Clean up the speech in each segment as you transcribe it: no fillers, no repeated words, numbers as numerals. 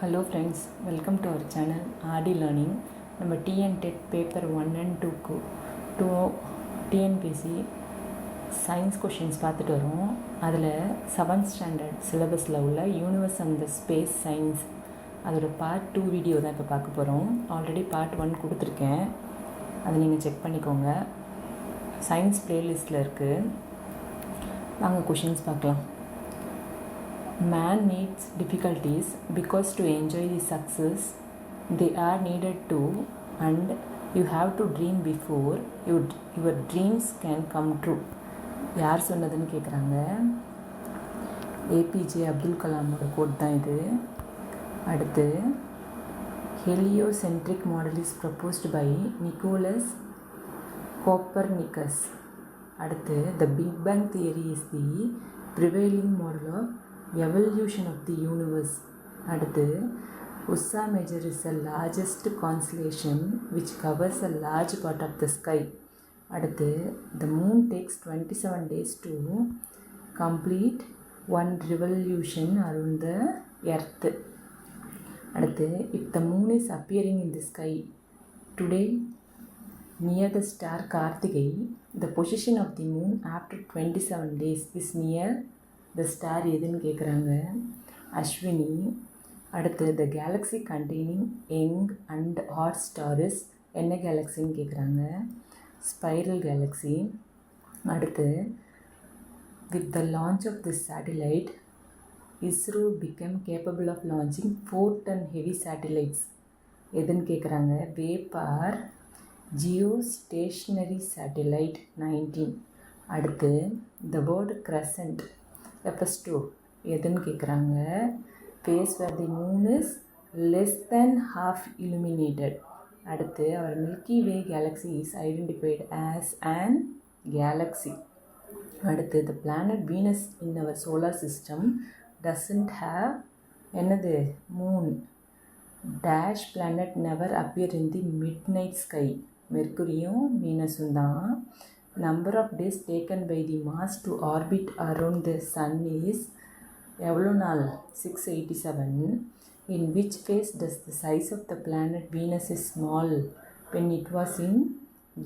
Hello friends, welcome to our channel RD Learning. நம்ம TN TET paper 1 and 2க்கு TNPC science questions பார்த்துட்டு வரோம். அதில் 7th ஸ்டாண்டர்ட் சிலபஸில் உள்ள universe and the space science அதோட பார்ட் 2 வீடியோ தான் இப்போ பார்க்க போகிறோம். ஆல்ரெடி பார்ட் 1 கொடுத்துருக்கேன், அதை நீங்கள் செக் பண்ணிக்கோங்க. சயின்ஸ் ப்ளேலிஸ்ட்டில் இருக்குது. வாங்க கொஷின்ஸ் பார்க்கலாம். Man meets difficulties because to enjoy the success they are needed to, and you have to dream before your dreams can come true. யார் சொன்னதுன்னு கேட்குறாங்க. ஏபிஜே அப்துல் கலாமோட கோட் தான் இது. அடுத்து heliocentric model is proposed by Nicolaus Copernicus. அடுத்து the big bang theory is the prevailing model of evolution of the universe. அடுத்து Ursa Major is the largest constellation which covers a large part of the sky. அடுத்து the moon takes 27 days to complete one revolution around the earth. அடுத்து if the moon is appearing in the sky today near the star Kartigai, the position of the moon after 27 days is near the star எதுன்னு கேட்குறாங்க. அஸ்வினி. அடுத்து the galaxy containing young and hot stars என்ன கேலக்ஸின்னு கேட்குறாங்க. Spiral galaxy. அடுத்து with the launch of this satellite ISRO became capable of launching 4-ton heavy satellites எதுன்னு கேட்குறாங்க. வேப்பார் ஜியோஸ்டேஷ்னரி satellite 19. அடுத்து the word crescent refers to எதுன்னு கேட்குறாங்க. phase where the moon is less than half illuminated. அடுத்து our Milky Way galaxy is identified as an galaxy. அடுத்து the planet Venus in our solar system doesn't have என்னது moon. dash planet never appear in the midnight sky. மெர்க்குரியும் வீனஸும் தான். number of days taken by the Mars to orbit around the sun is எவ்வளோ நாள்? 687. in which phase does the size of the planet Venus is small when it was in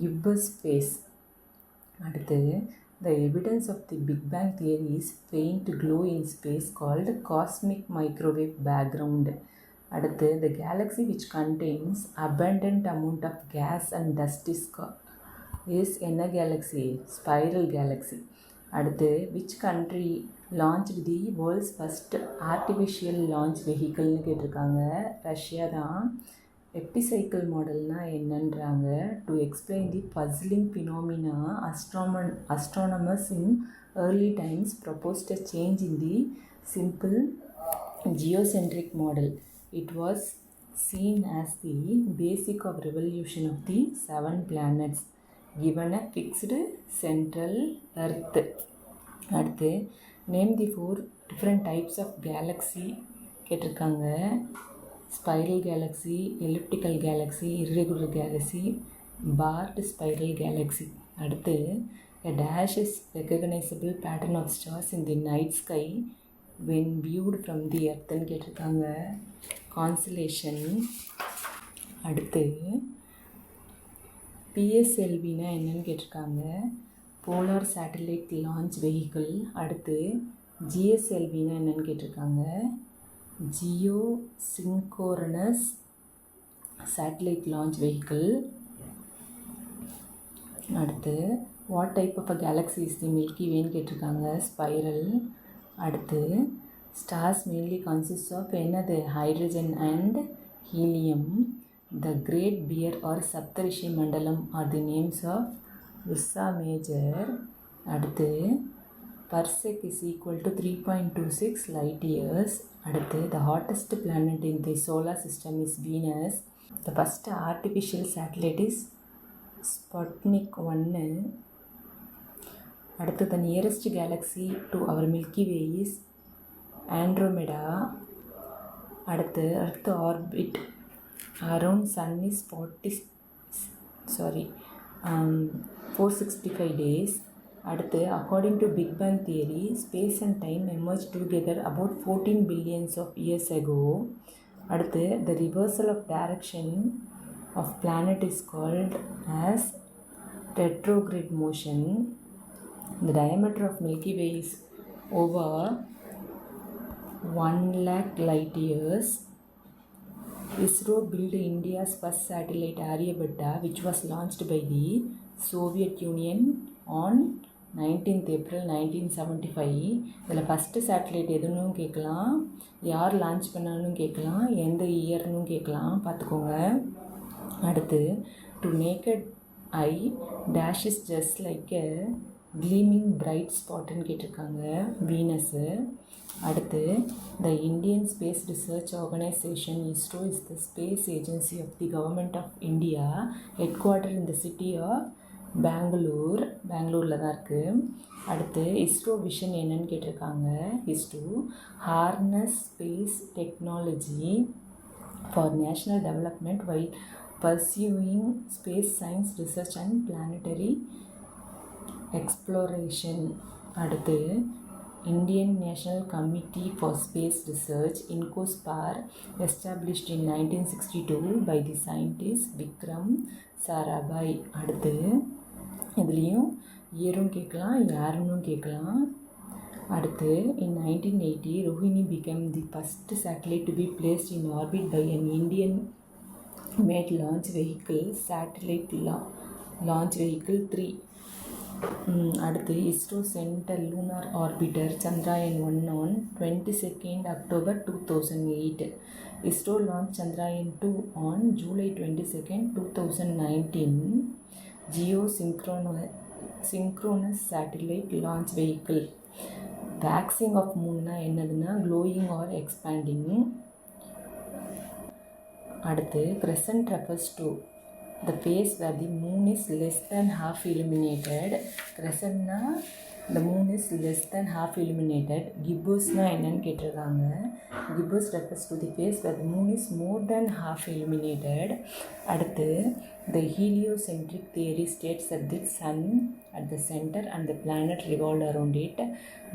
gibbous phase. அடுத்து the evidence of the Big Bang theory is faint glow in space called cosmic microwave background. அடுத்து the galaxy which contains abundant amount of gas and dust is என்ன galaxy? Spiral galaxy. அடுத்து which country launched the world's first artificial launch vehicleன்னு கேட்டிருக்காங்க. Russia தான். Epicycle மாடல்னால் என்னன்றாங்க. To explain the puzzling phenomena astronomers in early times proposed a change in the simple geocentric model. It was seen as the basic of revolution of the 7 planets given a fixed central earth. அடுத்து name the 4 different types of galaxy கேட்டிருக்காங்க. Spiral Galaxy, elliptical Galaxy, irregular Galaxy, part spiral galaxy. அடுத்து a dash is recognizable pattern of stars in the night sky when viewed from the earthன்னு கேட்டிருக்காங்க. Constellation. அடுத்து பிஎஸ்எல்வினா என்னன்னு கேட்டிருக்காங்க. Polar satellite launch vehicle. அடுத்து ஜிஎஸ்எல்வினா என்னன்னு கேட்டிருக்காங்க. Geosynchronous satellite launch vehicle. அடுத்து what type of a galaxy is the milky வேன்னு கேட்டிருக்காங்க. ஸ்பைரல். அடுத்து ஸ்டார்ஸ் மெயின்லி கன்சிஸ்ட் ஆஃப் என்னது? Hydrogen and helium. The Great Bear or Saptarishi Mandalam are the names of Ursa Major. அடுத்து Parsec is equal to 3.26 light years. அடுத்து the hottest planet in the solar system is Venus. The first artificial satellite is Sputnik 1. அடுத்து the nearest galaxy to our Milky Way is Andromeda. அடுத்து Earth orbit around sun is 465 days. அடுத்து according to Big Bang theory space and time emerged together about 14 billions of years ago. அடுத்து the reversal of direction of planet is called as retrograde motion. The diameter of Milky Way is over 1 lakh light years. ISRO built India's first satellite Aryabhatta, which was launched by the Soviet Union on 19th April 1975. இதில் first satellite எதுன்னு கேட்கலாம், யார் launch பண்ணாலும் கேட்கலாம், எந்த இயர்னு கேட்கலாம், பார்த்துக்கோங்க. அடுத்து to naked eye dash is just like a gleaming bright ஸ்பாட்டுன்னு கேட்டிருக்காங்க, வீனஸு. அடுத்து the Indian space research organisation ISRO is the space agency of the government of India, headquarter in the city of பெங்களூரில் தான் இருக்குது. அடுத்து ISRO vision என்னன்னு கேட்டிருக்காங்க, is to harness space technology for national development while pursuing space science research and planetary exploration. அடுத்து Indian National Committee for Space Research INCOSPAR established in 1962 by the scientist Vikram Sarabhai. அடுத்து இதுலேயும் இயரும் கேட்கலாம், யாருன்னு கேட்கலாம். அடுத்து in 1980 Rohini became the first satellite to be placed in orbit by an Indian made launch vehicle, satellite launch vehicle 3. அடுத்து ISRO sent lunar orbiter Chandrayaan 1 on 22nd October 2008. ISRO launch Chandrayaan 2 on July 22nd 2019. Geosynchronous satellite launch vehicle. Waxing of மூன்னா என்னதுன்னா glowing or expanding. அடுத்து crescent refers to the phase where the moon is less than half illuminated. Crescentனா the moon is less than half illuminated. Gibbosனா என்னன்னு கேட்டிருக்காங்க, gibbous refers to the phase where the moon is more than half illuminated. அடுத்து the heliocentric theory states that the sun at the center and the planet revolved around it.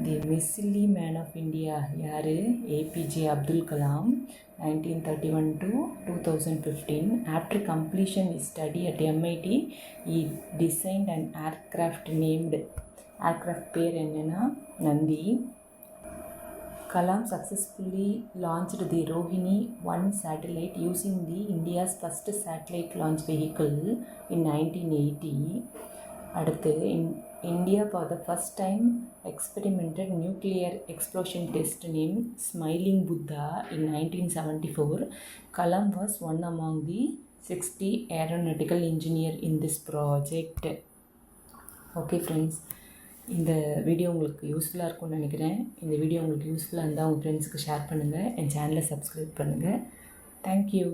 The missile man of India யாரு, APJ Abdul Kalam, 1931 to 2015. After completion his study at MIT, he designed an aircraft named, aircraft பேர் என்னன்னா Nandi. Kalam successfully launched the Rohini 1 satellite using the India's first satellite launch vehicle in 1980. அடுத்து India for the first time experimented nuclear explosion test named Smiling Buddha in 1974. Kalam was one among the 60 aeronautical engineer in this project. Okay friends, இந்த video உங்களுக்கு யூஸ்ஃபுல்லாக இருக்கும்னு நினைக்கிறேன். இந்த video உங்களுக்கு யூஸ்ஃபுல்லாக இருந்தால் உங்கள் ஃப்ரெண்ட்ஸுக்கு ஷேர் பண்ணுங்கள், என் சேனலை சப்ஸ்கிரைப் பண்ணுங்கள். தேங்க்யூ.